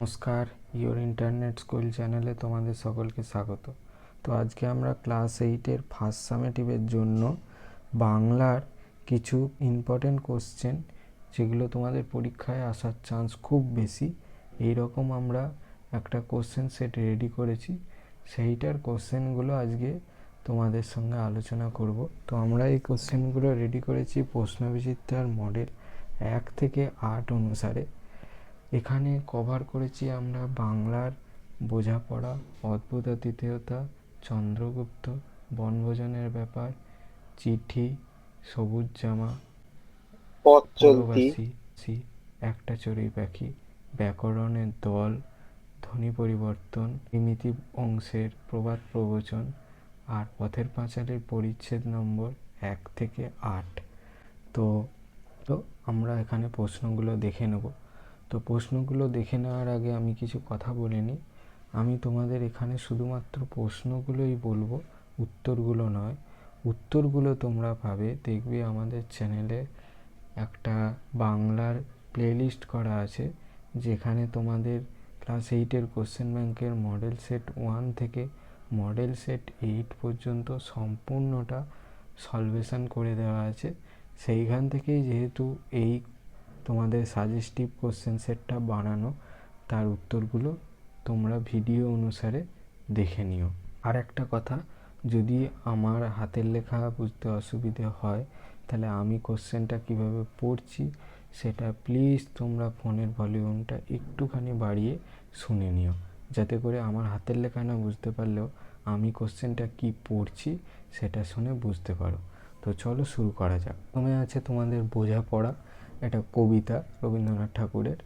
নমস্কার, your internet school চ্যানেলে তোমাদের সকলকে স্বাগত। তো আজকে আমরা ক্লাস 8-এর ফার্স্ট সামেটিভের জন্য বাংলার কিছু ইম্পর্টেন্ট কোশ্চেন, যেগুলো তোমাদের পরীক্ষায় আসার চান্স খুব বেশি, এই রকম আমরা একটা কোশ্চেন সেট রেডি করেছি। সেইটার কোশ্চেনগুলো আজকে তোমাদের সঙ্গে আলোচনা করব। তো আমরা এই কোশ্চেনগুলো রেডি করেছি প্রশ্নবিচিত্রার মডেল 1 থেকে 8 অনুসারে। এখানে কভার করেছি আমরা বাংলার বোঝাপড়া, অদ্ভুত আতিথেয়তা, চন্দ্রগুপ্ত, বনভোজনের ব্যাপার, চিঠি, সবুজ জামা, পথ চলতি, পরবাসী, একটা চড়ুই পাখি, ব্যাকরণের দল, ধ্বনি পরিবর্তন, ত্রিমিতি অংশের প্রবাদ প্রবচন, আর পথের পাঁচালীর পরিচ্ছেদ নম্বর 1 থেকে 8। তো আমরা এখানে প্রশ্নগুলো দেখে নেব। তো প্রশ্নগুলো দেখে নেওয়ার আগে আমি কিছু কথা বলে নিই। আমি তোমাদের এখানে শুধুমাত্র প্রশ্নগুলোই বলবো, উত্তরগুলো নয়। উত্তরগুলো তোমরা পাবে, দেখবে আমাদের চ্যানেলে একটা বাংলার প্লেলিস্ট করা আছে, যেখানে তোমাদের ক্লাস 8-এর কোশ্চেন ব্যাংকের মডেল সেট 1 থেকে মডেল সেট 8 পর্যন্ত সম্পূর্ণটা সলভেশন করে দেওয়া আছে। সেইখান থেকেই যেহেতু এই তোমাদের সাজেস্টিভ কোশ্চেন সেটটা বানানো, তার উত্তরগুলো তোমরা ভিডিও অনুসারে দেখে নিও। আর একটা কথা, যদি আমার হাতের লেখা বুঝতে অসুবিধে হয়, তাহলে আমি কোশ্চেনটা কিভাবে পড়ছি সেটা প্লিজ তোমরা ফোনের ভলিউমটা একটুখানি বাড়িয়ে শুনে নিও, যাতে করে আমার হাতের লেখা না বুঝতে পারলেও আমি কোশ্চেনটা কি পড়ছি সেটা শুনে বুঝতে পারো। তো চলো শুরু করা যাক। প্রথমে আছে তোমাদের বোঝাপড়া, এটা কবিতা রবীন্দ্রনাথ ঠাকুরের।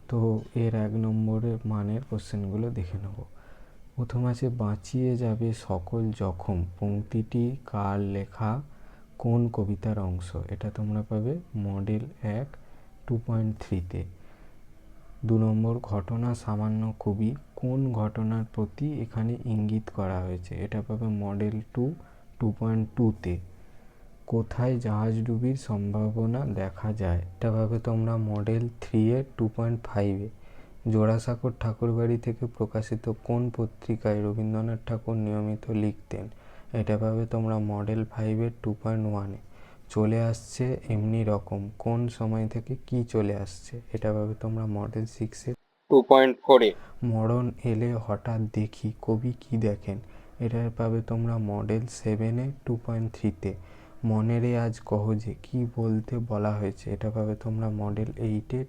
তো এর 1 নম্বরের মানের কোশ্চেনগুলো দেখে নেব। প্রথম আছে, বাঁচিয়ে যাবে সকল জখম, পংক্তিটি কার লেখা, কোন কবিতার অংশ? এটা তোমরা পাবে মডেল 1 2.3-তে। 2 নম্বর, ঘটনা সামান্য খুবই, কোন ঘটনার প্রতি এখানে ইঙ্গিত করা হয়েছে? এটা পাবে মডেল 2 2.2-তে। কোথায় জাহাজডুবির সম্ভাবনা দেখা যায়? এটা পাবে তোমরা মডেল 3-এর 2.5-এ। জোড়াসাঁকোর ঠাকুরবাড়ি থেকে প্রকাশিত কোন পত্রিকায় রবীন্দ্রনাথ ঠাকুর নিয়মিত লিখতেন? এটা পাবে তোমরা মডেল 5-এর 2.1-এ। চলে আসছে এমনি রকম, কোন সময় থেকে কি চলে আসছে? এটা পাবে তোমরা মডেল 6-এর 2.4-এ। মরণ এলে হঠাৎ দেখি, কবি কি দেখেন? এটা পাবে তোমরা মডেল 7-এর 2.3-তে। মনেরে আজ কহ যে, কি বলতে বলা হয়েছে? এটা পাবে তোমরা মডেল 8-এর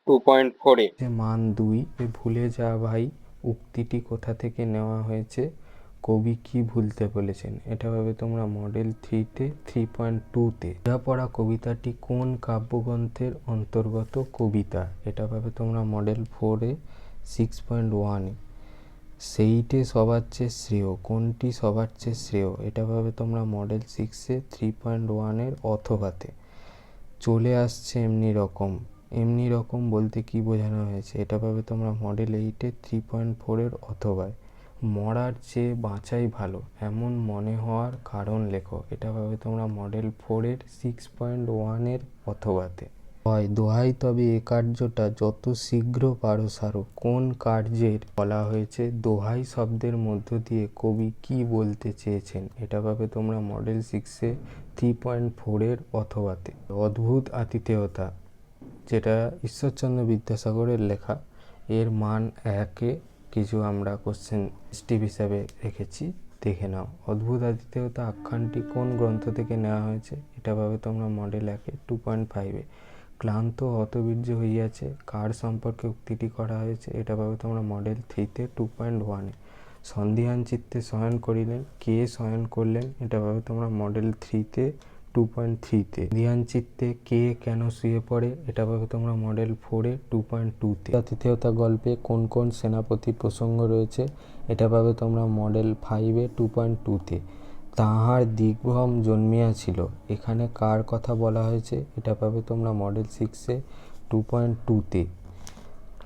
2.4-এ। মান 2। ভুলে যা ভাই উক্তিটি কোথা থেকে নেওয়া হয়েছে? কবি কি ভুলতে বলেছেন? এটা পাবে তোমরা মডেল 3-তে 3.2-তে। বোঝাপড়া কবিতাটি কোন কাব্যগ্রন্থের অন্তর্গত কবিতা? এটা পাবে তোমরা মডেল 4-এ 6.1-এ। সেইটে সবার চেয়ে শ্রেয়, কোনটি সবার চেয়ে শ্রেয়? এটা পাবে তোমরা মডেল 6-এ 3.1-এর অথবাতে। চলে আসছে এমনি রকম, এমনি রকম বলতে কি বোঝানো হয়েছে? এটা পাবে তোমরা মডেল 8-এর 3.4-এর অথবায়। মরার চেয়ে বাঁচাই ভালো এমন মনে হওয়ার কারণ লেখো। এটা পাবে তোমরা মডেল 4-এর 6.1-এর অথবাতে। হয় দোহাই তবে এ কার্যটা যত শীঘ্র পারো সারো, কোন কার্যের বলা হয়েছে? দোহাই শব্দের মধ্য দিয়ে কবি কি বলতে চেয়েছেন? এটা পাবে তোমরা মডেল 6-এ 3.4-এর অথবাতে। অদ্ভুত আতিথেয়তা, যেটা ঈশ্বরচন্দ্র বিদ্যাসাগরের লেখা, এর মান 1-এ কিছু আমরা কোশ্চেন স্টিভ হিসাবে রেখেছি, দেখে নাও। অদ্ভুত আতিথেয়তা আখ্যানটি কোন গ্রন্থ থেকে নেওয়া হয়েছে? এটা পাবে তোমরা মডেল 1-এর 2.5-এ। ক্লান্ত হতবীর্য হইয়াছে, কার সম্পর্কে উক্তিটি করা হয়েছে? এটা পাবে তোমরা মডেল 3-তে 2.1-এ। সন্ধিহান চিত্তে শয়ন করিলেন, কে শয়ন করলেন? এটা পাবে তোমরা মডেল 3-তে 2.3-তে। সন্ধিহান চিত্তে কে কেন শুয়ে পড়ে? এটা পাবে তোমরা মডেল 4-এ 2.2-তে। আতিথেয়তা গল্পে কোন কোন সেনাপতির প্রসঙ্গ রয়েছে? এটা পাবে তোমরা মডেল 5-এ 2.2-তে। তাহার দিগ্ভ্রম জন্মিয়াছিল, এখানে কার কথা বলা হয়েছে? এটা পাবে তোমরা মডেল 6-এ 2.2-তে।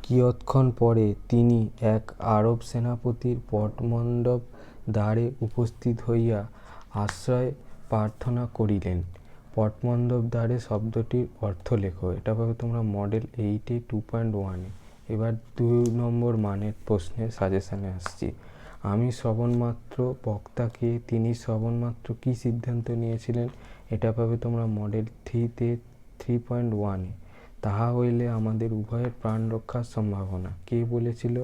কিয়ৎক্ষণ পরে তিনি এক আরব সেনাপতির পটমণ্ডপ দ্বারে উপস্থিত হইয়া আশ্রয় প্রার্থনা করিলেন। পটমণ্ডপ দ্বারে শব্দটির অর্থ লেখো। এটা পাবে তোমরা মডেল 8-এ 2.1-এ। এবার 2 নম্বর মানের প্রশ্নের সাজেশানে আসছি। আমি শ্রবণমাত্র বক্তাকে তিনি শ্রবণমাত্র কী সিদ্ধান্ত নিয়েছিলেন, এটা পাবে তোমরা মডেল 3-তে 3.1-এ। তাহা হইলে আমাদের উভয়ের প্রাণ রক্ষার সম্ভাবনা। কে বলেছিল,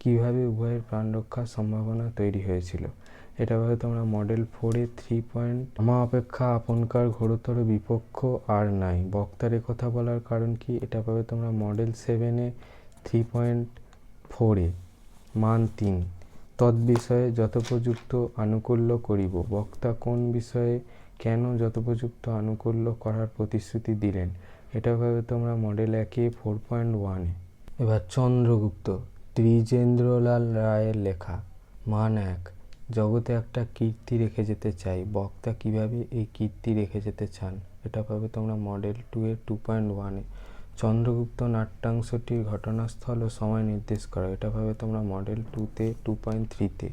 কিভাবে উভয়ের প্রাণ রক্ষার সম্ভাবনা তৈরি হয়েছিল, এটা পাবে তোমরা মডেল 4-এ 3. আমা অপেক্ষা আপনকার ঘোরতর বিপক্ষ আর নাই। বক্তার কথা বলার কারণ কি, এটা পাবে তোমরা মডেল 7-এ 3.4-এ। মান 3, তদ্বিষয়ে যথোপযুক্ত আনুকূল্য করিব। বক্তা কোন বিষয়ে কেন যথোপযুক্ত আনুকূল্য করার প্রতিশ্রুতি দিলেন, এটা পাবে তোমরা মডেল 1-এ 4.1-এ। এবার চন্দ্রগুপ্ত, দ্বিজেন্দ্রলাল রায়ের লেখা। মান 1, জগতে একটা কীর্তি রেখে যেতে চাই। বক্তা কিভাবে এই কীর্তি রেখে যেতে চান, এটা পাবে তোমরা মডেল 2-এর 2.1-এ। চন্দ্রগুপ্ত নাট্যাংশটির ঘটনাস্থল ও সময় নির্দেশ করো, এটা পাবে তোমরা মডেল 2-তে 2.3-তে।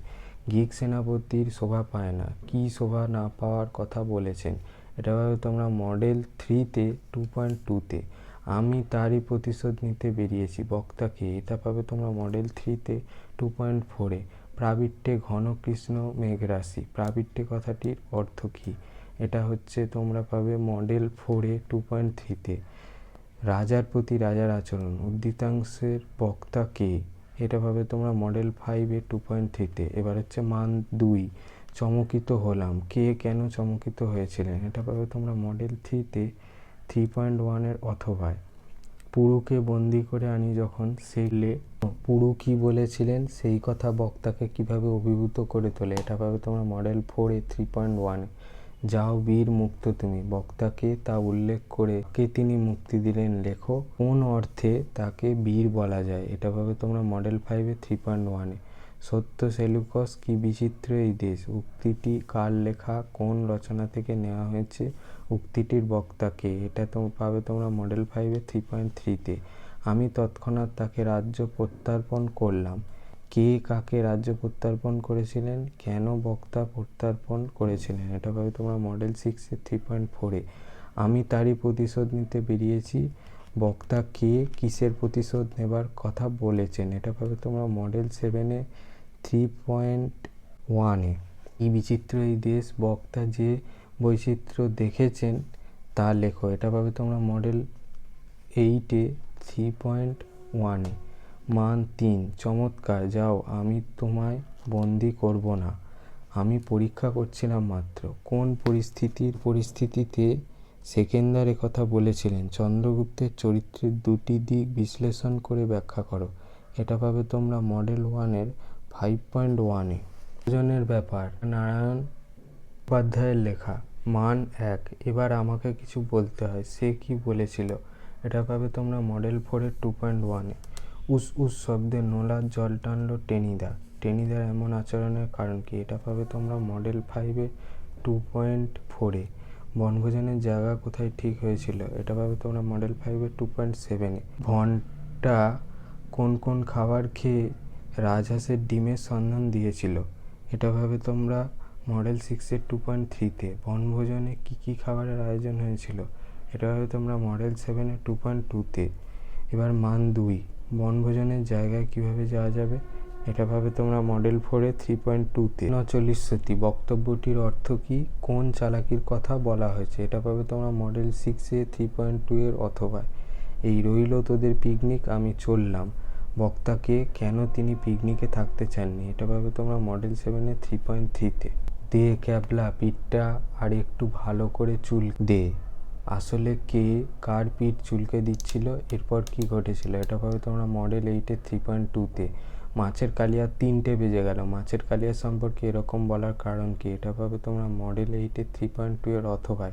গ্রীক সেনাপতির শোভা পায় না, কি শোভা না পাওয়ার কথা বলেছেন, এটা পাবে তোমরা মডেল 3-তে 2.2-তে। আমি তারই প্রতিশোধ নিতে বেরিয়েছি। বক্তাকে, এটা পাবে তোমরা মডেল 3-তে 2.4-এ। প্রাবীট্যে ঘন কৃষ্ণ মেঘরাশি, প্রাবীট্যে কথাটির অর্থ কী, এটা হচ্ছে তোমরা পাবে মডেল 4-এ 2.3-তে। রাজার প্রতি রাজার আচরণ, উদ্ধৃতাংশের বক্তা কে, এটা পাবে তোমরা মডেল 5-এ 2.3-তে। এবার হচ্ছে মান 2, চমকিত হলাম। কে কেন চমকিত হয়েছিলেন, এটা পাবে তোমরা মডেল 3-তে 3.1-এর অথবা। পুরুকে বন্দি করে আনি যখন সেলে, পুরু কি বলেছিলেন সেই কথা বক্তাকে কিভাবে অভিভূত করে তোলে, এটা পাবে তোমরা মডেল 4-এ 3.1-এ। যাও বীর মুক্ত তুমি, বক্তাকে তা উল্লেখ করে কে তিনি মুক্তি দিলেন লেখো। কোন অর্থে তাকে বীর বলা যায়, এটা পাবে তোমরা মডেল 5-এ 3.1-এ। সত্য সেলুকস, কি বিচিত্র এই দেশ, উক্তিটি কার লেখা, কোন রচনা থেকে নেওয়া হয়েছে, উক্তিটির বক্তাকে, এটা তো পাবে তোমরা মডেল 5-এ 3.3-তে। আমি তৎক্ষণাৎ তাকে রাজ্য প্রত্যার্পণ করলাম। কে কাকে রাজ্য প্রত্যার্পণ করেছিলেন, কেন বক্তা প্রত্যার্পণ করেছিলেন, এটা পাবে তোমরা মডেল 6-এ 3.4-এ। আমি তারই প্রতিশোধ নিতে বেরিয়েছি। বক্তা কে কিসের প্রতিশোধ নেবার কথা বলেছেন, এটা পাবে তোমরা মডেল 7-এ 3.1-এ। এই বিচিত্র এই দেশ, বক্তা যে বৈচিত্র্য দেখেছেন তা লেখো, এটা পাবে তোমরা মডেল 8-এ 3.1-এ। মান 3, চমৎকার। যাও, আমি তোমায় বন্দি করব না, আমি পরীক্ষা করছিলাম মাত্র। কোন পরিস্থিতিতে সেকেন্দার কথা বলেছিলেন, চন্দ্রগুপ্তের চরিত্রের 2টি দিক বিশ্লেষণ করে ব্যাখ্যা করো, এটা পাবে তোমরা মডেল 1-এর 5.1-এ। প্রয়োজনের ব্যাপার, নারায়ণ উপাধ্যায়ের লেখা। মান 1, এবার আমাকে কিছু বলতে হয়, সে কি বলেছিল, এটা পাবে তোমরা মডেল 4-এর 2.1-এ। উস উস শব্দে নোলার জল টানল টেনিদা, টেনিদার এমন আচরণের কারণ কি, এটা পাবে তোমরা মডেল 5-এ 2.4-এ। বনভোজনের জায়গা কোথায় ঠিক হয়েছিল, এটা পাবে তোমরা মডেল 5-এ 2.7-এ। ঘন্টা কোন কোন খাবার খেয়ে রাজহাঁসের ডিমের সন্ধান দিয়েছিল, এটা পাবে তোমরা মডেল 6-এর 2.3-তে। বনভোজনে কী কী খাবারের আয়োজন হয়েছিল, এটা পাবে তোমরা মডেল 7-এর 2.2-তে। এবার মান 2, বনভোজনের জায়গায় কিভাবে যাওয়া যাবে, এটা পাবে তোমরা মডেল 4-এ 3.2-তে। নচলিষ্যতি, বক্তব্যটির অর্থ কী, কোন চালাকির কথা বলা হয়েছে, এটা পাবে তোমরা মডেল 6-এ 3.2-এর অথবা। এই রইল তোদের পিকনিক, আমি চললাম। বক্তাকে, কেন তিনি পিকনিকে থাকতে চাননি, এটা পাবে তোমরা মডেল 7-এ 3.3-তে। দে ক্যাবলা, পিঠটা আর একটু ভালো করে চুল দে। আসলে কে কার পিঠ চুলকে দিচ্ছিল, এরপর কি ঘটেছিল, এটা পাবে তোমরা মডেল 8-এ 3.2-তে। মাছের কালিয়া 3টে বেজে গেল, মাছের কালিয়া সম্পর্কে এরকম বলার কারণ কি, এটা পাবে তোমরা মডেল 8-এ 3.2-এর অথবা।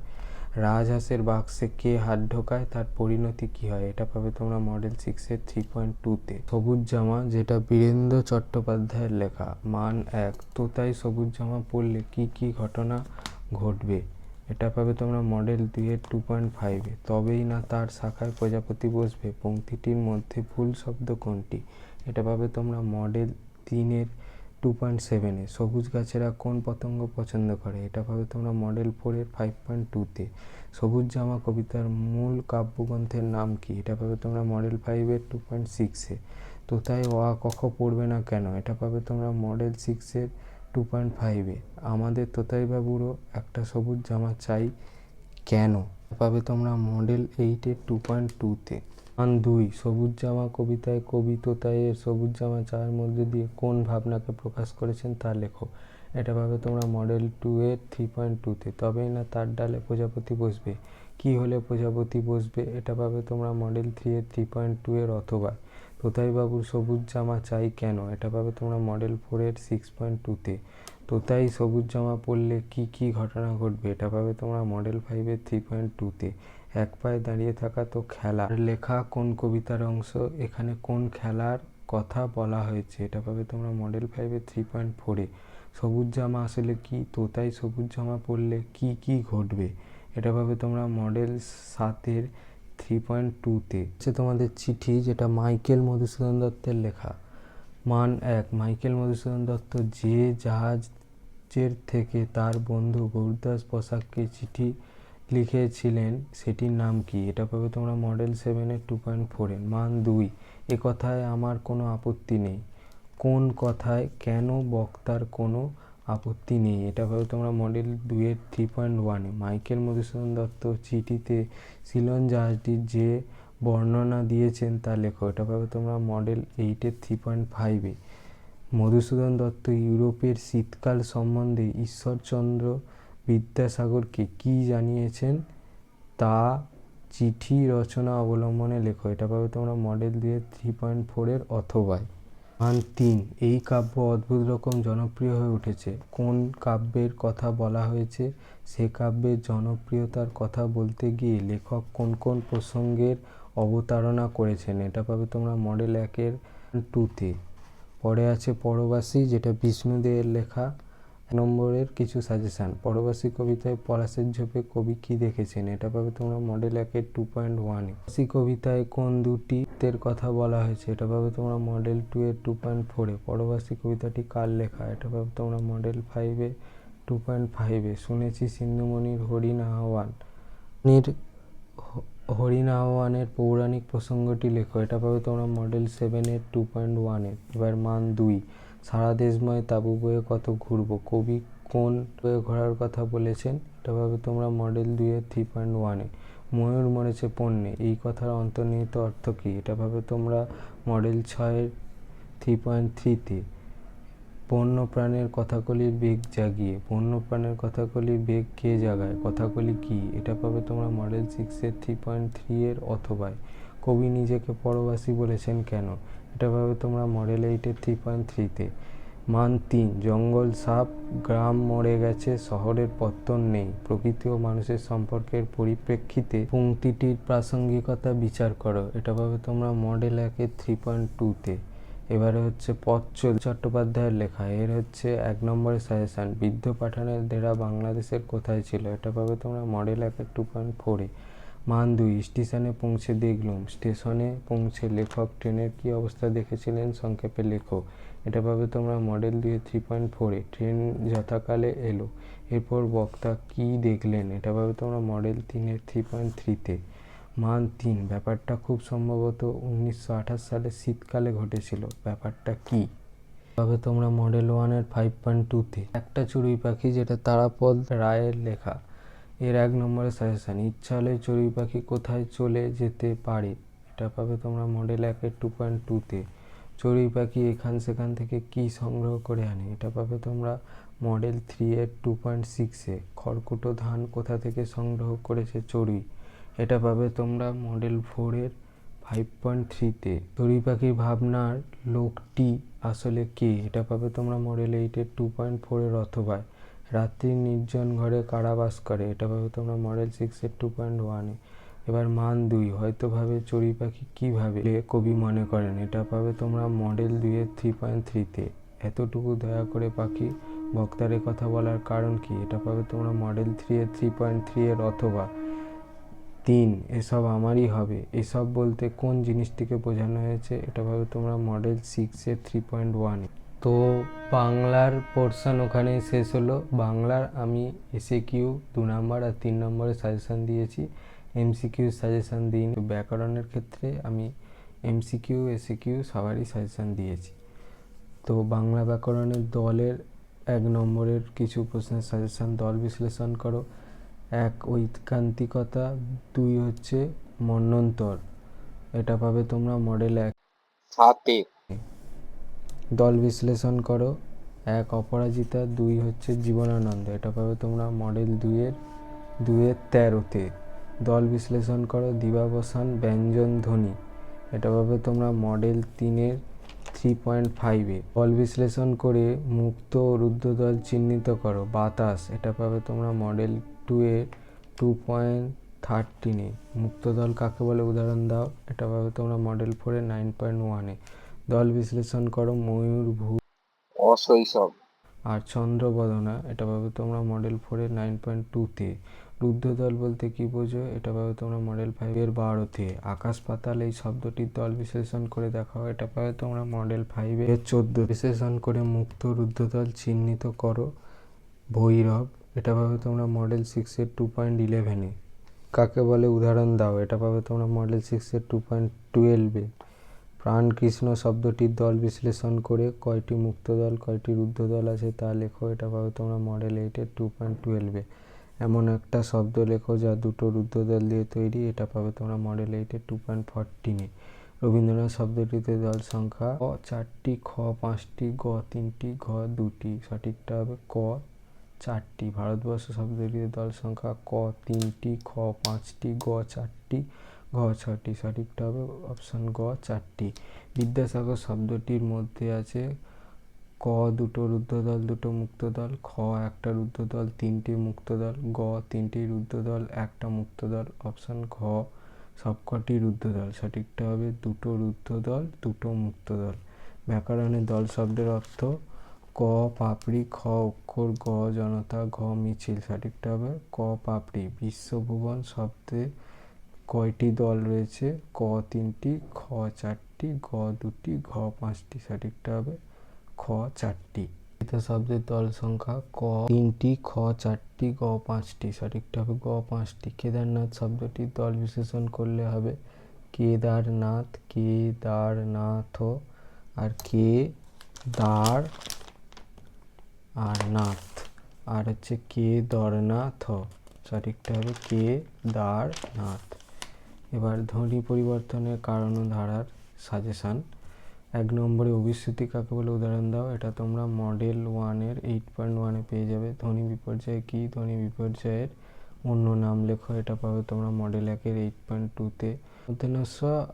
রাজহাঁসের বাক্সে কে হাত ঢোকায়, তার পরিণতি কি হয়, এটা পাবে তোমরা মডেল 6-এর 3.2-তে। সবুজ জামা, যেটা বীরেন্দ্র চট্টোপাধ্যায়ের লেখা। মান 1, তোতাই সবুজ জামা পরলে কি কি ঘটনা ঘটবে, এটা পাবে তোমরা মডেল 2-এর 2.5-এ। তবেই না তার শাখায় প্রজাপতি বসবে, পংক্তিটির মধ্যে ভুল শব্দ কোনটি, এটা পাবে তোমরা মডেল 3-এর 2.7-এ সবুজ গাছেরা কোন পতঙ্গ পছন্দ করে, এটা পাবে তোমরা মডেল 4-এর 5.2-তে। সবুজ জামা কবিতার মূল কাব্যগ্রন্থের নাম কি, এটা পাবে তোমরা মডেল 5-এর 2.6-এ। তোতায় অ আ ক খ পড়বে না কেন, এটা পাবে তোমরা মডেল 6-এর 2.5-এ। আমাদের তোতাইবাবুরও একটা সবুজ জামা চাই কেন, পাবে তোমরা মডেল 8-এর 2.2-তে। মান 2, সবুজ জামা কবিতায় কবি তোতাইয়ের সবুজ জামা চায়ের মধ্যে দিয়ে কোন ভাবনাকে প্রকাশ করেছেন তা লেখো, এটা পাবে তোমরা মডেল 2-এর 3.2-তে। তবেই না তার ডালে প্রজাপতি বসবে, কি হলে প্রজাপতি বসবে, এটা পাবে তোমরা মডেল 3-এর 3.2-এর। অথবা তোতাইবাবুর সবুজ জামা চাই কেন, এটা পাবে তোমরা মডেল 4-এর 6.2-তে। তোতাই সবুজ জামা পরলে কি কি ঘটনা ঘটবে, এটা পাবে তোমরা মডেল 5-এর 3.2-তে। এক পায়ে দাঁড়িয়ে থাকা তো খেলা লেখা কোন কবিতার অংশ, এখানে কোন খেলার কথা বলা হয়েছে, এটা পাবে তোমরা মডেল 5-এর 3.4-এ। সবুজ জামা আসলে কি, তোতাই সবুজ জামা পরলে কি কি ঘটবে, এটা পাবে তোমরা মডেল 7-এর 3.2-তে। হচ্ছে তোমাদের চিঠি, যেটা মাইকেল মধুসূদন দত্তের লেখা। মান 1, মাইকেল মধুসূদন দত্ত যে জাহাজের থেকে তার বন্ধু গৌরদাস বসাককে চিঠি লিখেছিলেন সেটির নাম কি, এটা পাবে তোমরা মডেল 7-এর 2.4-এ। মান 2, এ কথায় আমার কোনো আপত্তি নেই। কোন কথায় কেন বক্তার কোনো আপত্তি নেই, এটা পাবে তোমরা মডেল 2-এর 3.1-এ। মাইকেল মধুসূদন দত্ত চিঠিতে সিলন জাহাজটির যে বর্ণনা দিয়েছেন তা লেখো, এটা পাবে তোমরা মডেল 8-এর 3.5-এ। মধুসূদন দত্ত ইউরোপের শীতকাল সম্বন্ধে ঈশ্বরচন্দ্র বিদ্যাসাগরকে কি জানিয়েছেন তা চিঠি রচনা অবলম্বনে লেখো, এটা পাবে তোমরা মডেল 2-এর 3.4-এর। অথবা মান 3, এই কাব্য অদ্ভুত রকম জনপ্রিয় হয়ে উঠেছে, কোন কাব্যের কথা বলা হয়েছে, সে কাব্যের জনপ্রিয়তার কথা বলতে গিয়ে লেখক কোন কোন প্রসঙ্গের অবতারণা করেছেন, এটা পাবে তোমরা মডেল 1-এর 2-তে। পরে আছে পরবাসী, যেটা বিষ্ণুদের লেখা। 1 নম্বরের কিছু সাজেশান। পরবাসী কবিতায় পলাশের ঝোপে কবি কি দেখেছেন, এটা পাবে তোমরা মডেল 1-এর 2.1-এ। পরবাসী কবিতায় কোন দুটি তের কথা বলা হয়েছে, এটা পাবে তোমরা মডেল 2-এর 2.4-এ। পরবাসী কবিতাটি কার লেখা, এটা পাবে তোমরা মডেল 5-এর 2.5-এ। শুনেছি সিন্ধুমণির হরিণ আহ্বানের পৌরাণিক প্রসঙ্গটি লেখো, এটা পাবে তোমরা মডেল 7-এর 2.1-এ। এবার মান 2, সারা দেশময় তাঁবু বয়ে কত ঘুরবো, কবি কোন বয়ে ঘোরার কথা বলেছেন, এটা পাবে তোমরা মডেল 2-এর 3.1-এ। ময়ূর মরেছে পণ্যে, এই কথার অন্তর্নিহিত অর্থ কী, এটা পাবে তোমরা মডেল 6-এর 3.3-তে। বন্য প্রাণের কথাকলির বেগ জাগিয়ে, বন্য প্রাণের কথাকলির বেগ কে জাগায়, কথাকলি কি, এটা পাবে তোমরা মডেল 6-এর 3.3-এর। অথবা কবি নিজেকে পরবাসী বলেছেন কেন, এটা পাবে তোমরা মডেল 8-এর 3.3-তে। মান 3, জঙ্গল সাপ, গ্রাম মরে গেছে, শহরের পত্তন নেই, প্রকৃতি ও মানুষের সম্পর্কের পরিপ্রেক্ষিতে পংক্তিটির প্রাসঙ্গিকতা বিচার করো, এটা পাবে তোমরা মডেল 1-এর 3.2-তে। এবারে হচ্ছে পথ চট্টোপাধ্যায়ের লেখা। এর হচ্ছে 1 নম্বরের সাজেশান, বৃদ্ধ পাঠানের ডেরা বাংলাদেশের কোথায় ছিল, এটা পাবে তোমরা মডেল 1-এর 2.4-এ। মান 2, স্টেশনে পৌঁছে দেখলুম, স্টেশনে পৌঁছে লেখক ট্রেনের কি অবস্থা দেখেছিলেন সংক্ষেপে লেখো, এটা পাবে তোমরা মডেল 2-এর 3.4-এ। ট্রেন যথাকালে এলো, এরপর বক্তা কি দেখলেন, এটা পাবে তোমরা মডেল 3-এর 3.3-তে। মান 3, ব্যাপারটা খুব সম্ভবত 1928 সালে শীতকালে ঘটেছিল, ব্যাপারটা কি, পাবে তোমরা মডেল 1-এর 5.2-তে। একটা চড়ুই পাখি, যেটা তারাপদ রায়ের লেখা। এর 1 নম্বরের সাজেশান, ইচ্ছা হলে চড়ুই পাখি কোথায় চলে যেতে পারে, এটা পাবে তোমরা মডেল 1-এর 2.2-তে। চড়ুই পাখি এখান সেখান থেকে কি সংগ্রহ করে আনে, এটা পাবে তোমরা মডেল 3-এর 2.6-এ। খড়কুটো ধান কোথা থেকে সংগ্রহ করেছে চড়ুই, এটা পাবে তোমরা মডেল 4-এর 5.3-তে। চড়ুই পাখির ভাবনার লোকটি আসলে কে, এটা পাবে তোমরা মডেল 8-এর 2.4-এর। অথবা রাত্রির নির্জন ঘরে কারা বাস করে, এটা পাবে তোমরা মডেল 6-এর 2.1-এ। এবার মান 2, হয়তো ভাবে চড়ুই পাখি কী ভাবে কবি মনে করেন, এটা পাবে তোমরা মডেল 2-এর 3.3-তে। এতটুকু দয়া করে পাখি বক্তার কথা বলার কারণ কি, এটা পাবে তোমরা মডেল 3-এর 3.3-এর। অথবা 3, এসব আমারই হবে, এসব বলতে কোন জিনিসটিকে বোঝানো হয়েছে, এটা পাবে তোমরা মডেল 6-এর 3.1-এ। তো বাংলার পোর্শন ওখানেই শেষ হলো। বাংলার আমি এসএকিউ 2 নম্বর আর 3 নম্বরের সাজেশান দিয়েছি, এমসিকিউ সাজেশান দিইনি। ব্যাকরণের ক্ষেত্রে আমি এমসিকিউ এসএকিউ সবারই সাজেশান দিয়েছি। তো বাংলা ব্যাকরণের দলের 1 নম্বরের কিছু প্রশ্নের সাজেশান। দল বিশ্লেষণ করো। 1 ঐকান্তিকতা, 2 হচ্ছে মন্বন্তর, এটা পাবে তোমরা মডেল 1। 7 দল বিশ্লেষণ করো। 1 অপরাজিতা, 2 হচ্ছে জীবনানন্দ, এটা পাবে তোমরা মডেল 2-এর 13-তে। দল বিশ্লেষণ করো। দিবাবসান, ব্যঞ্জন ধ্বনি, এটা পাবে তোমরা মডেল 3-এর 3.5-এ। দল বিশ্লেষণ করে মুক্ত ও রুদ্ধদল চিহ্নিত করো। বাতাস, এটা পাবে তোমরা মডেল 2-এর 2.13-এ। মুক্ত দল কাকে বলে উদাহরণ দাও, এটা পাবে তোমরা মডেল 4-এর 9.1-এ। দল বিশ্লেষণ করো। ময়ূর, ভূত অশৈশব আর চন্দ্রবদনা, এটা পাবে তোমরা মডেল 4-এর 9.2-তে। রুদ্ধদল বলতে কি বোঝো, এটা পাবে তোমরা মডেল 5-এর 12-তে। আকাশ পাতাল এই শব্দটির দল বিশ্লেষণ করে দেখাও, এটা পাবে তোমরা মডেল 5-এর 14। বিশ্লেষণ করে মুক্ত রুদ্ধদল চিহ্নিত করো। ভৈরব, এটা পাবে তোমরা মডেল 6-এর 2.11-এ। কাকে বলে উদাহরণ দাও, এটা পাবে তোমরা মডেল 6-এর 2.12-এ। প্রাণকৃষ্ণ শব্দটির দল বিশ্লেষণ করে কয়টি মুক্ত দল কয়টি রুদ্ধ দল আছে তা লেখো, এটা পাবে তোমরা মডেল 8-এর 2.12-এ। এমন একটা শব্দ লেখো যা দুটো রুদ্ধ দল দিয়ে তৈরি, এটা পাবে তোমরা মডেল 8-এর 2.14-এ। রবীন্দ্রনাথ শব্দটিতে দল সংখ্যা ক 4টি, খ 5টি, গ 3টি, ঘ 2টি, সঠিকটা হবে ক 4টি। ভারতবর্ষ শব্দটিতে দল সংখ্যা ক 3টি, খ 5টি, গ 4টি, ঘ 6টি, সঠিকটা হবে অপশান গ 4টি। বিদ্যাসাগর শব্দটির মধ্যে আছে ক 2টো রুদ্ধদল 2টো মুক্ত দল, খ 1টা রুদ্ধ দল 3টি মুক্ত দল, গ 3টি রুদ্ধ দল 1টা মুক্ত দল, অপশান ঘ সবকটি রুদ্ধ দল, সঠিকটা হবে 2টো রুদ্ধ দল 2টো মুক্ত দল। ব্যাকরণে দল শব্দের অর্থ ক পাপড়ি, খ অক্ষর, গ জনতা, ঘ মিছিল, সঠিকটা হবে ক পাপড়ি। বিশ্বভুবন শব্দে কয়টি দল রয়েছে, ক 3টি, খ 4টি, গ 2টি, ঘ 5টি, সঠিকটা হবে খ 4টি। শব্দের দল সংখ্যা ক 3টি, খ 4টি, গ 5টি, সঠিকটা হবে গ 5টি। কেদারনাথ শব্দটির দল বিশ্লেষণ করলে হবে কেদারনাথ, কেদারনাথ আর কেদার আর নাথ, আর হচ্ছে কেদারনাথ, সঠিকটা হবে কেদারনাথ। এবার ধ্বনি পরিবর্তনের কারণ ও ধারার সাজেশান। 1 নম্বরে অভিশ্রুতি কাকে বলে উদাহরণ দাও, এটা তোমরা মডেল 1-এর 8.1-এ পেয়ে যাবে। ধ্বনি বিপর্যয় কি, ধ্বনি বিপর্যয়ের অন্য নাম লেখো, এটা পাবে তোমরা মডেল 1-এর 8.2-তে। মূর্ধন্য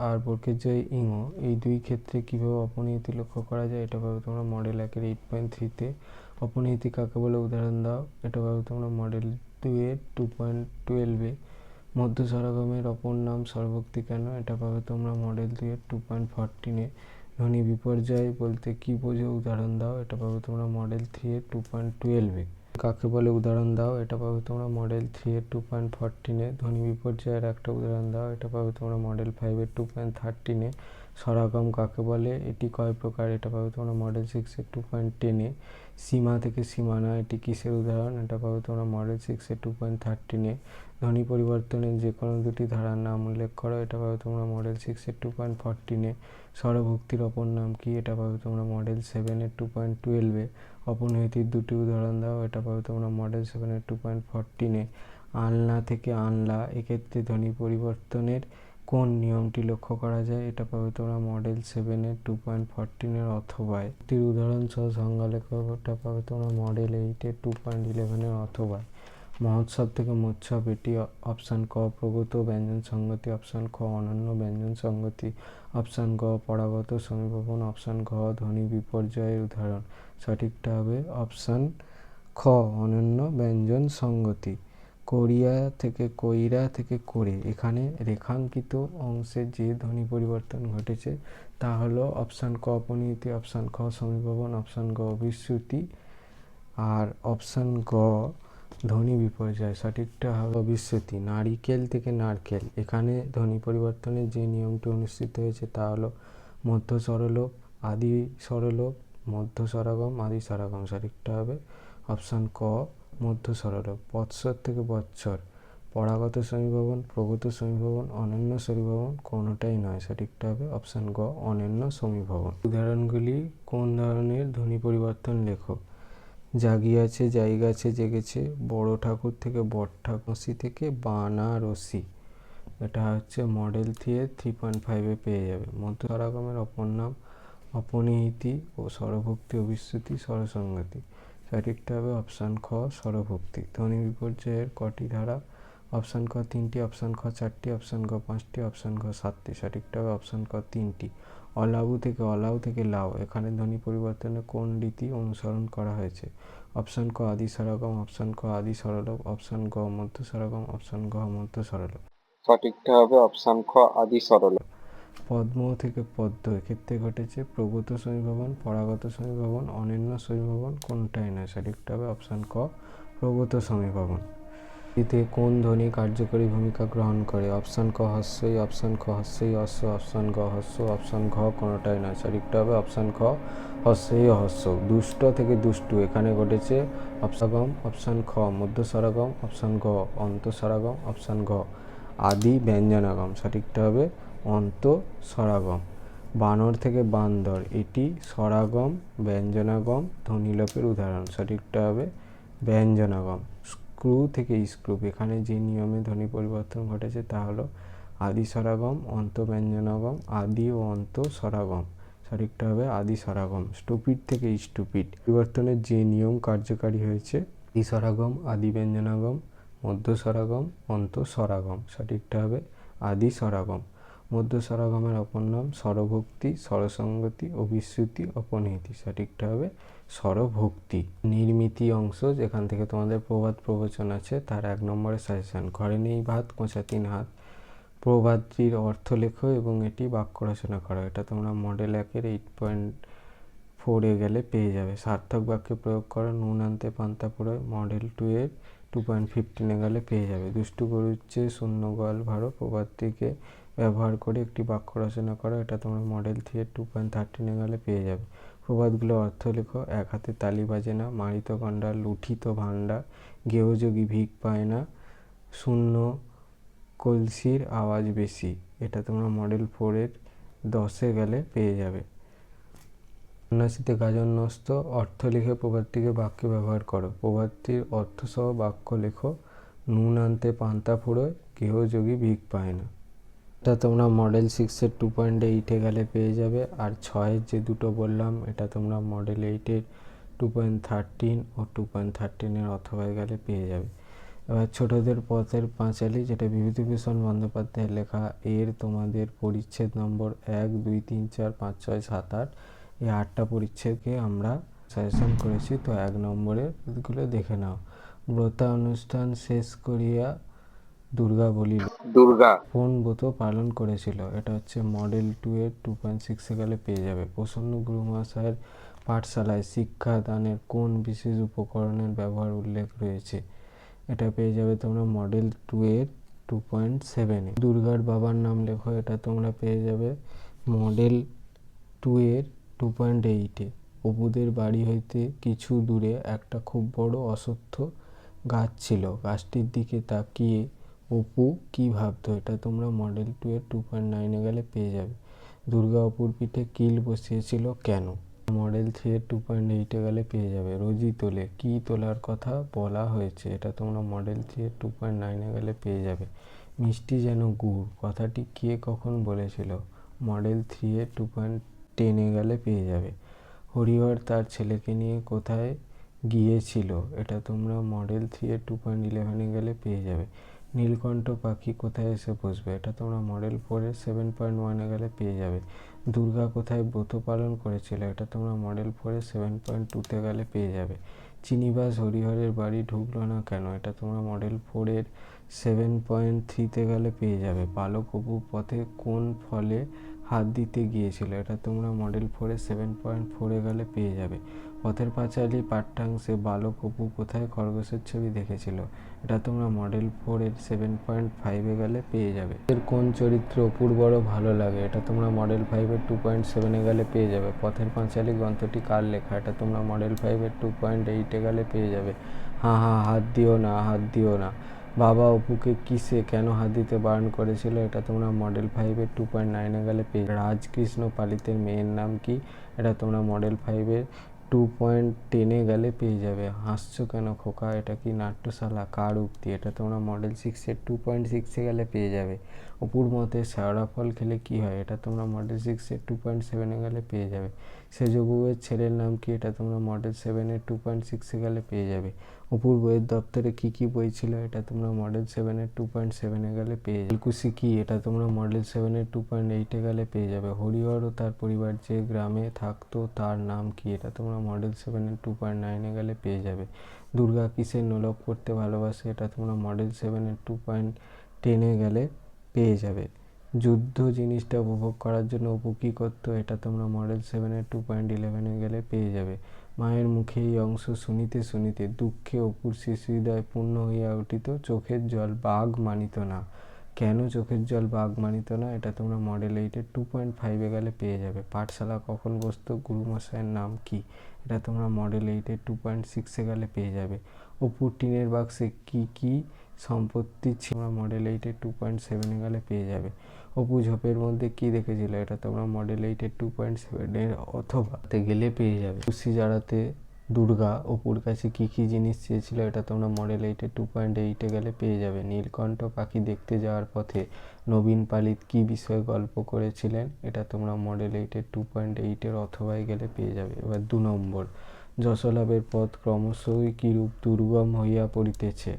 আর বর্গের জয় ইঙ এই দুই ক্ষেত্রে কীভাবে অপনিহিতি লক্ষ্য করা যায়, এটা পাবে তোমরা মডেল 1-এর 8.3-তে। অপনিহিতি কাকে বলে উদাহরণ দাও, এটা পাবে তোমরা মডেল 2-এর 2.12-এ। মধ্য স্বরগমের অপর নাম স্বরভক্তি কেন, এটা পাবে তোমরা মডেল 2-এর 2.14-এ। ধ্বনি বিপর্যয় বলতে কি বোঝো উদাহরণ দাও, এটা পাবে তোমরা মডেল 3-এর 2.12-এ। কাকে বলে উদাহরণ দাও, এটা পাবে তোমরা মডেল 3-এর 2.14-এ। ধ্বনি বিপর্যয়ের একটা উদাহরণ দাও, এটা পাবে তোমরা মডেল 5-এর 2.13-এ। স্বরাগম কাকে বলে, এটি কয় প্রকার, এটা পাবে তোমরা মডেল 6-এর 2.10-এ। সীমা থেকে সীমানা এটি কিসের উদাহরণ, এটা পাবে তোমরা মডেল 6-এর 2.13-এ। ধ্বনি পরিবর্তনের যে কোনো দুটি ধারার নাম উল্লেখ করো, এটা পাবে তোমরা মডেল 6-এর 2.14-এ। স্বরভক্তির অপর নাম কি, এটা পাবে তোমরা মডেল 7-এর 2.12-এ। অপনিহিতির দুটি উদাহরণ দাও, এটা পাবে তোমরা মডেল 7-এর 2.14-এ। আলনা থেকে আনলা এক্ষেত্রে ধ্বনি পরিবর্তনের কোন নিয়মটি লক্ষ্য করা যায়, এটা পাবে তোমরা মডেল 7-এর 2.14-এর অথবায়। একটি উদাহরণ সহ সংজ্ঞা লেখো, এটা পাবে তোমরা মডেল 8-এর 2.11-এর অথবায়। মহোৎসব থেকে মোৎসব এটি অপশান ক প্রগত ব্যঞ্জন সংগতি, অপশান খ অনন্য ব্যঞ্জন সংগতি, অপশান গ পরাগত সমীভবন, অপশান ঘ ধ্বনি বিপর্যয়ের উদাহরণ, সঠিকটা হবে অপশান খ অনন্য ব্যঞ্জন সংগতি। কইরা থেকে করে এখানে রেখাঙ্কিত অংশে যে ধ্বনি পরিবর্তন ঘটেছে তা হলো অপশান ক অপনিহিতি, অপশান খ সমীভবন, অপশান গ অভিশ্রুতি আর অপশান গ ধ্বনি বিপর্যয়, সঠিকটা হবে অভিশ্রুতি। নারিকেল থেকে নারকেল এখানে ধ্বনি পরিবর্তনের যে নিয়মটি অনুষ্ঠিত হয়েছে তা হলো মধ্য স্বরলোপ, আদি স্বরলোপ, মধ্য স্বরাগম আদি স্বরাগম, সঠিকটা হবে অপশান ক মধ্য স্বরলোপ। বৎসর থেকে বৎসর, পরাগত সমীভবন, প্রগত সমীভবন, অনন্য সমীভবন কোনোটাই নয়, সঠিকটা হবে অপশান গ অনন্য সমীভবন। উদাহরণগুলি কোন ধরনের ধ্বনি পরিবর্তন লেখো? জাগিয়াছে, জায়গাছে, জেগেছে, বড় ঠাকুর থেকে বট ঠাকুরসি থেকে বানারসি, এটা হচ্ছে মডেল 3.5-এ পেয়ে যাবে। মধ্য স্বরাগমের অপর নাম অপনিহিতি ও স্বরভক্তি, অভিশ্রুতি, স্বরসংগতি, সঠিকটা হবে অপশান খ স্বরভক্তি। ধ্বনি বিপর্যয়ের কটি ধারা? অপশান ক 3টি, অপশান খ 4টি, অপশান গ 5টি, অপশান গ 7টি, সঠিকটা হবে অপশান ক 3টি। অলাউ থেকে অলাউ থেকে লাউ, এখানে ধ্বনি পরিবর্তনে কোন রীতি অনুসরণ করা হয়েছে? অপশান ক আদি স্বরাগম, অপশান ক আদি স্বরলোপ, অপশান গ মধ্য স্বরাগম, অপশান ঘ মধ্য স্বরলোপ, সঠিকটা হবে অপশান খ আদি সরলোপ। পদ্ম থেকে পদ্ম, এক্ষেত্রে ঘটেছে প্রগত সমীভবন, পরাগত সমীভবন, অনন্য সমীভবন কোনটাই নয়, সঠিকটা হবে অপশান ক প্রগত সমীভবন। এতে কোন ধ্বনি কার্যকরী ভূমিকা গ্রহণ করে? অপশান ক হস্যই, অপশান খ হস্যই হস্য, অপশান গ হস্য, অপশান ঘ কোনোটাই নয়, সঠিকটা হবে অপশান খ হস্যই হস্য। দুষ্ট থেকে দুষ্টু, এখানে ঘটেছে অপশাগম, অপশান খ মধ্য স্বরাগম, অপশান গ অন্ত স্বরাগম, অপশান ঘ আদি ব্যঞ্জনাগম, সঠিকটা হবে অন্ত স্বরাগম। বানর থেকে বান্দর, এটি স্বরাগম ব্যঞ্জনাগম ধ্বনিলোপের উদাহরণ, সঠিকটা হবে ব্যঞ্জনাগম। স্ক্রু থেকে স্ক্রুপ, এখানে যে নিয়মে ধ্বনি পরিবর্তন ঘটেছে তা হলো আদি স্বরাগম, অন্ত ব্যঞ্জনাগম, আদি ও অন্ত স্বরাগম, সঠিকটা হবে আদি স্বরাগম। স্টুপিড থেকে স্টুপিড, পরিবর্তনের যে নিয়ম কার্যকারী হয়েছে আদি স্বরাগম, আদি ব্যঞ্জনাগম, মধ্য স্বরাগম, অন্ত স্বরাগম, সঠিকটা হবে আদি স্বরাগম। মধ্য স্বরাগমের অপর নাম স্বরভক্তি, স্বরসংগতি, অভিশ্রুতি, অপনিহিতি, সঠিকটা হবে স্বরভক্তি। নির্মিতি অংশ, যেখান থেকে তোমাদের প্রবাদ প্রবচন আছে, তার 1 নম্বরের সাজেশন। ঘরে নেই ভাত, কোঁচা 3 হাত, প্রবাদটির অর্থ লেখো এবং এটি বাক্য রচনা করো, এটা তোমরা মডেল 1-এর 8.4-এ গেলে পেয়ে যাবে। সার্থক বাক্যে প্রয়োগ করো, নুন আনতে পান্তা ফুরোয়, মডেল 2-এর 2.15-এ গেলে পেয়ে যাবে। দুষ্টু গরুর চেয়ে শূন্য গোয়াল ভালো, প্রবাদটিকে ব্যবহার করে একটি বাক্য রচনা করো, এটা তোমরা মডেল 3-এর 2.13-এ গেলে পেয়ে যাবে। প্রবাদগুলো অর্থ লেখো, এক হাতে তালি বাজে না, মারিত গন্ডার লুঠিত ভাণ্ডার, গেহযোগী ভিক পায় না, শূন্য কলসির আওয়াজ বেশি, এটা তোমরা মডেল 4-এর 10-এ গেলে পেয়ে যাবে। সন্ন্যাসীতে গাজন নস্ত, অর্থ লিখে প্রবাদটিকে বাক্যে ব্যবহার করো। প্রবাদটির অর্থসহ বাক্য লেখো, নুন আনতে পান্তা ফুরোয়, গৃহযোগী ভিক পায় না, এটা তোমরা মডেল 6-এর 2.8-এ গেলে পেয়ে যাবে। আর 6-এর যে দুটো বললাম এটা তোমরা মডেল 8-এর 2.13 ও 2.13-এর অথবায় গেলে পেয়ে যাবে। এবার ছোটদের পথের পাঁচালী, যেটা বিভূতিভূষণ বন্দ্যোপাধ্যায়ের লেখা, এর তোমাদের পরিচ্ছেদ নম্বর 1, 2, 3, 4, 5, 6, 7, 8, এই 8টা পরিচ্ছেদকে আমরা সাজেশন করেছি। তো 1 নম্বরের গুলো দেখে নাও। ব্রতা অনুষ্ঠান শেষ করিয়া দুর্গা বলিল, দুর্গা। কোন ব্রত পালন করেছিল? এটা হচ্ছে মডেল 2-এর 2.6-এ গেলে পেয়ে যাবে। প্রসন্ন গুরু মহাশয়ের পাঠশালায় শিক্ষাদানের কোন বিশেষ উপকরণের ব্যবহার উল্লেখ রয়েছে? এটা পেয়ে যাবে তোমরা মডেল 2-এর 2.7-এ। দুর্গার বাবার নাম লেখো, এটা তোমরা পেয়ে যাবে মডেল 2-এর 2.8-এ। অপুদের বাড়ি হইতে কিছু দূরে একটা খুব বড় অশ্বত্থ গাছ ছিল, গাছটির দিকে তাকিয়ে অপু কি ভাবতো? এটা তোমরা মডেল 2-এর 2.9-এ গেলে পেয়ে যাবে। দুর্গা অপুর পিঠে কিল বসিয়েছিল কেন? মডেল 3-এর 2.8-এ গেলে পেয়ে যাবে। রোজি তোলে, কি তোলার কথা বলা হয়েছে? এটা তোমরা মডেল 3-এর 2.9-এ গেলে পেয়ে যাবে। মিষ্টি যেন গুড়, কথাটি কে কখন বলেছিল? মডেল 3-এর 2.10-এ গেলে পেয়ে যাবে। হরিহর তার ছেলেকে নিয়ে কোথায় গিয়েছিল? এটা তোমরা মডেল 3-এর 2.11-এ গেলে পেয়ে যাবে। নীলকণ্ঠ পাখি কোথায় এসে বসবে? এটা তোমরা মডেল 4-এর 7.1-এ গেলে পেয়ে যাবে। দুর্গা কোথায় ব্রত পালন করেছিল? এটা তোমরা মডেল 4-এর 7.2-তে গেলে পেয়ে যাবে। চিনিবাস হরিহরের বাড়ি ঢুকলো না কেন? এটা তোমরা মডেল 4-এর 7.3-তে গেলে পেয়ে যাবে। বালক অপু পথে কোন ফলে হাত দিতে গিয়েছিল? এটা তোমরা মডেল 4-এর 7.4-এ গেলে পেয়ে যাবে। পথের পাঁচালী পাঠ্যাংশে বালক অপু কোথায় খরগোশের ছবি দেখেছিল? এটা তোমরা মডেল 4 এর 7.5 গেলে পেয়ে যাবে। এর কোন চরিত্র অপুর বড় ভালো লাগে? এটা তোমরা মডেল 5 এর 2.7 গেলে পেয়ে যাবে। পথের পাঁচালী গ্রন্থটি কার লেখা? এটা তোমরা মডেল 5 এর 2.8 গেলে পেয়ে যাবে। হ্যাঁ হ্যাঁ, হাত দিও না, হাত দিও না। বাবা অপুকে কিসে কেন হাত দিতে বারণ করেছিল? এটা তোমরা মডেল 5 এর 2.9 গেলে পেয়ে যাবে। রাজকৃষ্ণ পালিতের মেয়ের নাম কি? এটা তোমরা মডেল 5 এর 2.10 গেলে পেয়ে যাবে। হাসছো কেন খোকা? এটা কি নাট্যশালা? কার উক্তি? এটা তোমরা মডেল 6 এর 2.6 গেলে পেয়ে যাবে। অপুর মতে শেওড়া ফল খেলে কি হয়? এটা তোমরা মডেল 6 এর 2.7 গেলে পেয়ে যাবে। সেজ বউয়ের ছেলের নাম কি? এটা তোমরা মডেল 7 এর 2.6 গেলে পেয়ে যাবে। অপুর বইয়ের দপ্তরে কি কি বই ছিল? এটা তোমরা মডেল 7 এর 2.7 গেলে পেয়ে যাবে। নীলকুশি কি? এটা তোমরা মডেল 7 এর 2.8 গেলে পেয়ে যাবে। হরিহর ও তার পরিবার যে গ্রামে থাকতো তার নাম কি? এটা তোমরা মডেল 7 এর 2.9 গেলে পেয়ে যাবে। দুর্গা কিসের নোলক পড়তে ভালোবাসে? এটা তোমরা মডেল 7 এর 2.10 গেলে পেয়ে যাবে। যুদ্ধ জিনিসটা উপভোগ করার জন্য অপু কী করতো? এটা তোমরা মডেল 7 এর 2.11 গেলে পেয়ে যাবে। মায়ের মুখে এই অংশ শুনিতে শুনিতে দুঃখে অপুর শিশু হৃদয় পূর্ণ হইয়া উঠিত, চোখের জল বাঘ মানিত না। কেন চোখের জল বাঘ মানিত না? এটা তোমরা মডেল 8 এর 2.5 গেলে পেয়ে যাবে। পাঠশালা কখন বসতো? গুরুমশাইয়ের নাম কি? এটা তোমরা মডেল 8 এর 2.6 গেলে পেয়ে যাবে। অপুর টিনের বাক্সে কি কি সম্পত্তি ছিল? মডেল 8 এর 2.7 গেলে পেয়ে যাবে। অপু ঝোপের মধ্যে কি দেখেছিল? এটা তোমরা মডেল 8 এর 2.7 অথবা গেলে পেয়ে যাবে। তুলসী জড়াতে দুর্গা অপুর কাছে কি কি জিনিস চেয়েছিল? এটা তোমরা মডেল 8 এর 2.8 গেলে পেয়ে যাবে। নীলকণ্ঠ পাখি দেখতে যাওয়ার পথে নবীন পালিত কি বিষয়ে গল্প করেছিলেন? এটা তোমরা মডেল 8 এর 2.8 অথবাই গেলে পেয়ে যাবে। এবার 2 নম্বর, যশোলাভের পথ ক্রমশই কিরূপ দুর্গম হইয়া পড়িতেছে,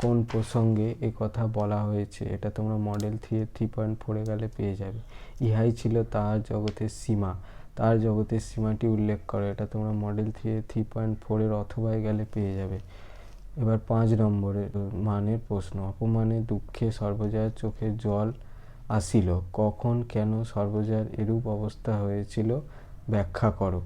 কোন প্রসঙ্গে এ কথা বলা হয়েছে? এটা তোমরা মডেল 3 এর 3.4 গেলে পেয়ে যাবে। ইহাই ছিল তাহার জগতের সীমা, তার জগতের সীমাটি উল্লেখ করো। এটা তোমরা মডেল 3 এর 3.4 অথবাই গেলে পেয়ে যাবে। এবার 5 নম্বরের মানের প্রশ্ন। অপমানে দুঃখে সর্বজয়ার চোখে জল আসিল কখন, কেন সর্বজয়ার এরূপ অবস্থা হয়েছিল ব্যাখ্যা করো।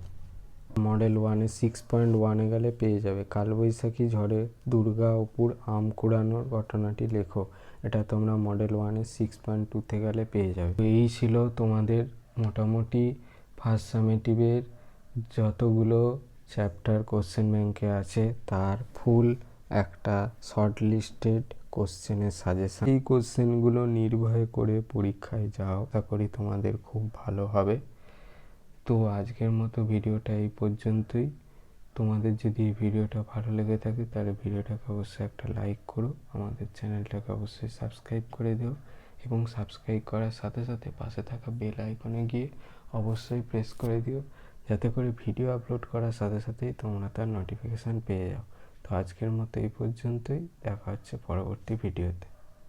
মডেল 1 এর 6.1 গেলে পেয়ে যাবে। কালবৈশাখী ঝড়ে দুর্গা অপুর আম কুড়ানোর ঘটনাটি লেখো। এটা তোমরা মডেল 1 এর 6.2 গেলে পেয়ে যাবে। এই ছিল তোমাদের মোটামুটি ফার্স্ট সামেটিভের যতগুলো চ্যাপ্টার কোশ্চেন ব্যাংকে আছে তার ফুল একটা শর্ট লিস্টেড কোশ্চেনের সাজেশন। এই কোশ্চেনগুলো নির্ভয় করে পরীক্ষায় যাও, আশা করি তোমাদের খুব ভালো হবে। তো আজকের মতো ভিডিওটা এই পর্যন্তই। তোমাদের যদি এই ভিডিওটা ভালো লেগে থাকে তাহলে ভিডিওটাকে অবশ্যই একটা লাইক করো, আমাদের চ্যানেলটাকে অবশ্যই সাবস্ক্রাইব করে দিও এবং সাবস্ক্রাইব করার সাথে সাথে পাশে থাকা বেল আইকনে গিয়ে অবশ্যই প্রেস করে দিও, যাতে করে ভিডিও আপলোড করার সাথে সাথেই তোমরা তার নোটিফিকেশান পেয়ে যাও। তো আজকের মতো এই পর্যন্তই, দেখা হচ্ছে পরবর্তী ভিডিওতে।